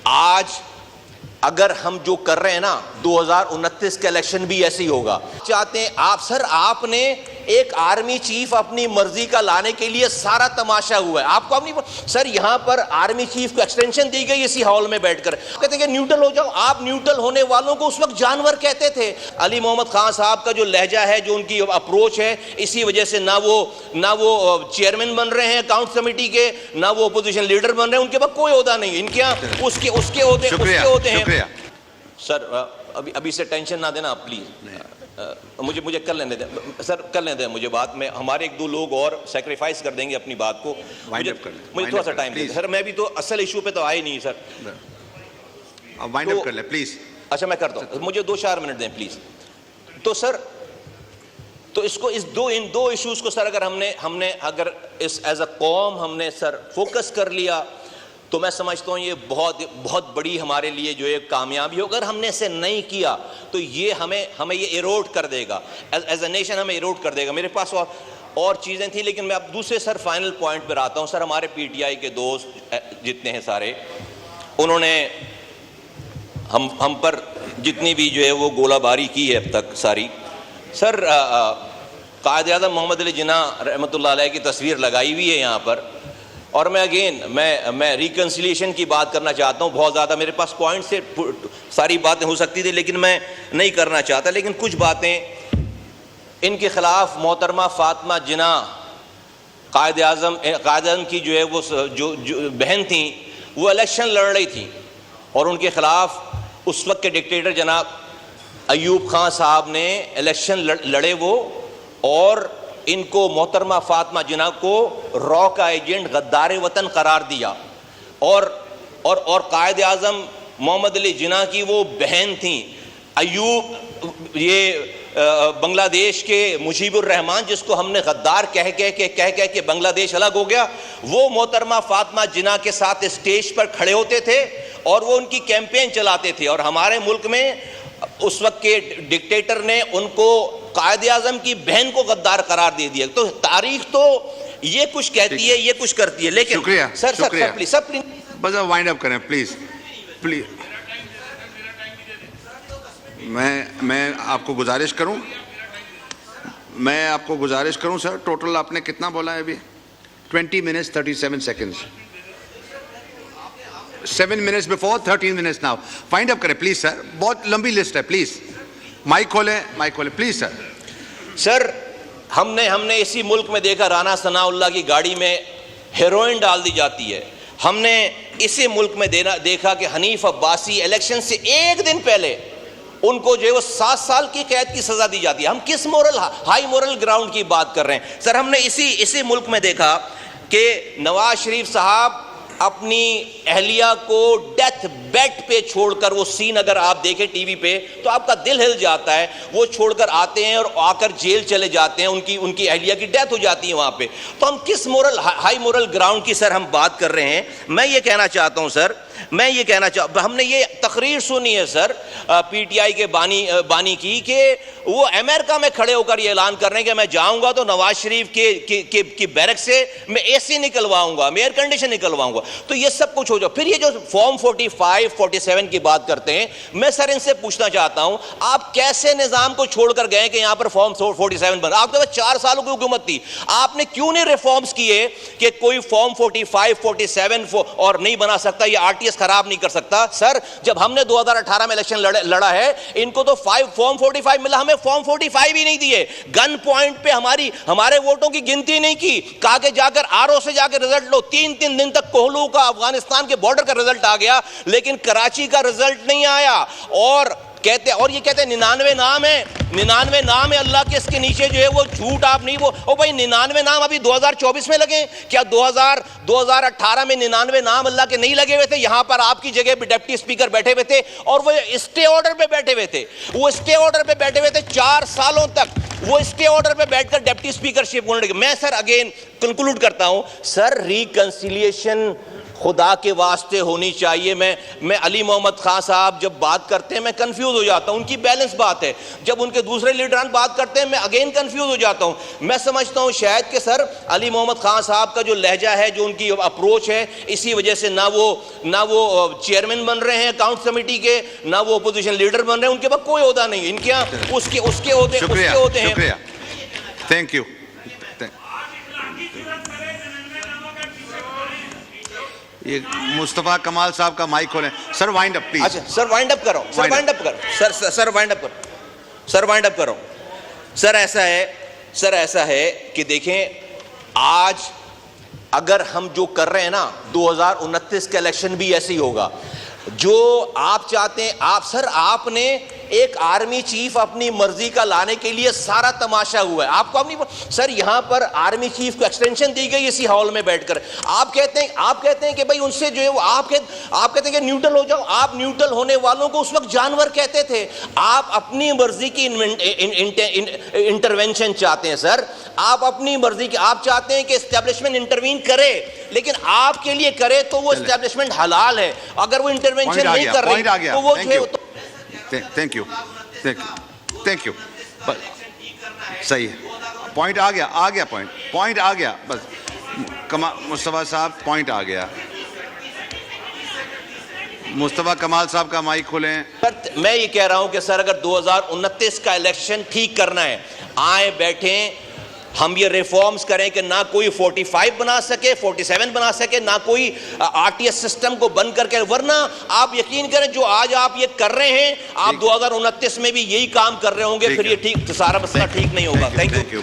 आज अगर हम जो कर रहे हैं ना 2029 का इलेक्शन भी ऐसे ही होगा। चाहते हैं आप सर, आपने एक आर्मी चीफ अपनी मर्जी का लाने के लिए सारा तमाशा हुआ है। आपको अपनी सर यहां पर आर्मी चीफ को एक्सटेंशन दी गई इसी हॉल में बैठकर, कहते हैं कि न्यूट्रल हो जाओ। आप न्यूट्रल होने वालों को उस वक्त जानवर कहते थे। अली मोहम्मद खान साहब का जो लहजा है, जो उनकी अप्रोच है, इसी वजह से ना वो चेयरमैन बन रहे हैं अकाउंट कमेटी के, ना वो अपोजिशन लीडर बन रहे हैं। उनके पास कोई ओहदा नहीं है। इनके यहाँ उसके ओहदे हैं। सर अभी से टेंशन ना देना आप प्लीज। मुझे कर लेने दें सर, कर लेने दें मुझे बात में। हमारे एक दो लोग और सेक्रीफाइस कर देंगे अपनी बात को। मुझे थोड़ा सा टाइम दें सर। मैं भी तो असल इशू पे तो आए नहीं सर। वाइंड अप कर ले प्लीज। अच्छा मैं करता हूँ, मुझे 2-4 मिनट दें प्लीज। तो सर तो इसको इन दो इश्यूज को सर अगर हमने अगर इस एज अ कौम हमने सर फोकस कर लिया तो मैं समझता हूँ ये बहुत बड़ी हमारे लिए जो एक कामयाबी हो। अगर हमने इसे नहीं किया तो ये हमें ये इरोड कर देगा, एज अ नेशन हमें इरोड कर देगा। मेरे पास और चीज़ें थी, लेकिन मैं अब दूसरे सर फाइनल पॉइंट पर आता हूँ। सर हमारे पीटीआई के दोस्त जितने हैं सारे, उन्होंने हम पर जितनी भी जो है वो गोलाबारी की है अब तक सारी। सर कायद आज़म मोहम्मद अली जिन्ना रहमतुल्लाह अलैह की तस्वीर लगाई हुई है यहाँ पर। और मैं रिकन्सिलिएशन की बात करना चाहता हूँ। बहुत ज़्यादा मेरे पास पॉइंट से सारी बातें हो सकती थी, लेकिन मैं नहीं करना चाहता। लेकिन कुछ बातें इनके ख़िलाफ़ मोहतरमा फ़ातिमा जिन्ना कायद आज़म की जो है वो जो बहन थी, वो इलेक्शन लड़ रही थी और उनके ख़िलाफ़ उस वक्त के डिक्टेटर जनाब अयूब खान साहब ने इलेक्शन लड़े वो, और इनको मोहतरमा फ़ातिमा जिन्ना को रॉ का एजेंट गद्दार वतन करार दिया। और कायद आज़म मोहम्मद अली जिन्ना की वो बहन थी अयूब, ये बांग्लादेश के मुजीबुर रहमान, जिसको हमने गद्दार कह के बांग्लादेश अलग हो गया, वो मोहतरमा फ़ातिमा जिन्ना के साथ स्टेज पर खड़े होते थे और वो उनकी कैंपेन चलाते थे। और हमारे मुल्क में उस वक्त के डिक्टेटर ने उनको कायद आज़म की बहन को गद्दार करार दे दिया। तो तारीख तो ये कुछ कहती है, ये कुछ करती है। लेकिन शुक्रिया सर प्लीज बस वाइंड अप करें प्लीज। मैं आपको गुजारिश करूं सर, टोटल आपने कितना बोला है अभी? 20 minutes 37 seconds, 7 minutes before, 13 minutes now. Find up करें प्लीज सर, बहुत लंबी लिस्ट है। प्लीज माइक खोलें प्लीज सर। सर हमने इसी मुल्क में देखा, राना सनाउल्लाह की गाड़ी में हेरोइन डाल दी जाती है। हमने इसी मुल्क में देखा कि हनीफ अब्बासी इलेक्शन से एक दिन पहले उनको जो है वो 7 साल की कैद की सजा दी जाती है। हम किस हाई मोरल ग्राउंड की बात कर रहे हैं? सर हमने इसी मुल्क में देखा कि नवाज शरीफ साहब अपनी अहलिया को डेथ बेड पे छोड़कर, वो सीन अगर आप देखें टीवी पे तो आपका दिल हिल जाता है, वो छोड़कर आते हैं और आकर जेल चले जाते हैं, उनकी अहलिया की डेथ हो जाती है वहाँ पे। तो हम किस हाई मोरल ग्राउंड की सर हम बात कर रहे हैं? मैं ये कहना चाहता हूँ सर, हमने ये तकरीर सुनी है सर पीटीआई के बानी की कि वो अमेरिका में खड़े होकर ये ऐलान कर रहे हैं कि मैं जाऊंगा तो नवाज शरीफ के बैरक से मैं एसी निकलवाऊंगा, मैं एयर कंडीशन निकलवाऊंगा। तो ये सब कुछ हो जाए। फिर ये जो फॉर्म 45, 47 की बात करते हैं, मैं सर इनसे पूछना चाहता हूं, आप कैसे निजाम को छोड़कर गए कि यहां पर फॉर्म 47 बन? आपके पास 4 सालों की हुकूमत थी, आपने क्यों नहीं रिफॉर्म्स किए कि कोई फॉर्म 45, 47 और नहीं बना सकता, ये आरटीएस खराब नहीं कर सकता? सर जब हमने 2018 में इलेक्शन लड़ा है, इनको तो फॉर्म 45 मिला, हमें फॉर्म 45 ही नहीं दिए। गन पॉइंट पे हमारे वोटों की गिनती नहीं की, कहा कि जाकर आरओ से जाकर रिजल्ट लो। 3 दिन तक कोहलू का अफगानिस्तान के बॉर्डर का रिजल्ट आ गया, लेकिन कराची का रिजल्ट नहीं आया। और ये कहते हैं 99 नाम है अल्लाह के, इसके नीचे जो है वो झूठ आप नहीं वो ओ भाई 99 नाम अभी 2024 में लगे क्या? 2018 में 99 नाम अल्लाह के नहीं लगे हुए थे? यहां पर आपकी जगह पे डिप्टी स्पीकर बैठे हुए थे और वो स्टे ऑर्डर पे बैठे हुए थे 4 सालों तक वो स्टे ऑर्डर पे बैठकर डिप्टी स्पीकरशिप। मैं सर अगेन कंक्लूड करता हूं सर, रिकंसिलिएशन खुदा के वास्ते होनी चाहिए। मैं अली मोहम्मद खान साहब जब बात करते हैं मैं कंफ्यूज हो जाता हूं, उनकी बैलेंस बात है। जब उनके दूसरे लीडरान बात करते हैं मैं अगेन कंफ्यूज हो जाता हूं। मैं समझता हूं शायद कि सर अली मोहम्मद खान साहब का जो लहजा है, जो उनकी अप्रोच है, इसी वजह से ना वो चेयरमैन बन रहे हैं अकाउंट कमेटी के, ना वो अपोजिशन लीडर बन रहे हैं। उनके पास कोई ओहदा नहीं, इनके यहाँ उसके ओहदे हैं। Thank you. ये मुस्तफा कमाल साहब का माइक खोलें। Sir wind up please. अच्छा सर वाइंड अप करो, सर वाइंड अप करो, सर वाइंड अप करो, सर वाइंड अप करो। सर ऐसा है कि देखें, आज अगर हम जो कर रहे हैं ना, 2029 का इलेक्शन भी ऐसे ही होगा जो आप चाहते हैं। आपने एक आर्मी चीफ अपनी मर्जी का लाने के लिए सारा तमाशा हुआ है। आपको अपनी सर यहां पर आर्मी चीफ को एक्सटेंशन दी गई इसी हॉल में बैठकर। आप कहते हैं कि भाई उनसे जो है वो आप कहते हैं कि न्यूट्रल हो जाओ। आप न्यूट्रल होने वालों को उस वक्त जानवर कहते थे। आप अपनी मर्जी की इंटरवेंशन चाहते हैं सर, आप अपनी मर्जी की, आप चाहते हैं कि एस्टेब्लिशमेंट इंटरवीन करे, लेकिन आपके लिए करे तो वो एस्टेब्लिशमेंट हलाल है। अगर वो इंटरवेंशन नहीं कर रही तो वो जो है थैंक यू। सही है, पॉइंट आ गया पॉइंट आ गया बस। मुस्तफा साहब पॉइंट आ गया। मुस्तफा कमाल साहब का माइक खोलें। मैं ये कह रहा हूं कि सर अगर 2029 का इलेक्शन ठीक करना है, आए बैठें, हम ये रिफॉर्म्स करें कि ना कोई 45 बना सके, 47 बना सके, ना कोई आरटीएस सिस्टम को बंद करके। वरना आप यकीन करें जो आज आप ये कर रहे हैं, आप 2029 में भी यही काम कर रहे होंगे, फिर ये ठीक सारा मसला ठीक नहीं होगा। Thank you.